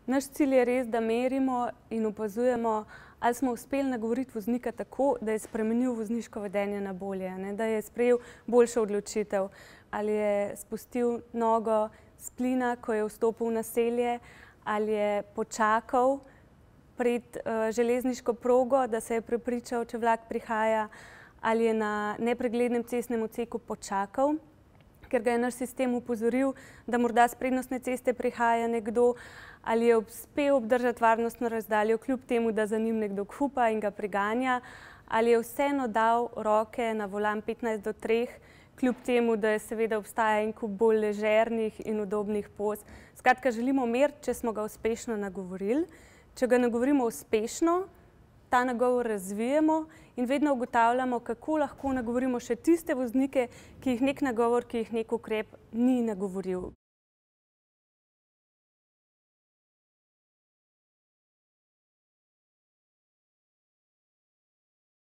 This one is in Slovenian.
Naš cilj je res, da merimo in opazujemo, ali smo uspeli nagovoriti voznika tako, da je spremenil vozniško vedenje na bolje, da je sprejel boljšo odločitev, ali je spustil nogo s plina, ko je vstopil v naselje, ali je počakal pred železniško progo, da se je prepričal, če vlak prihaja, ali je na nepreglednem cestnem odseku počakal, ker ga je naš sistem opozoril, da morda s prednostne ceste prihaja nekdo, ali je uspel obdržati varnostno razdaljo, kljub temu, da za njim nekdo kupa in ga priganja, ali je vseeno dal roke na volan 15 do 3, kljub temu, da je seveda obstaja en kup bolj ležernih in udobnih poz. Skratka, želimo meriti, če smo ga uspešno nagovorili. Če ga nagovorimo uspešno, ta nagovor razvijemo in vedno ugotavljamo, kako lahko nagovorimo še tiste voznike, ki jih nek nagovor, ki jih nek ukrep ni nagovoril.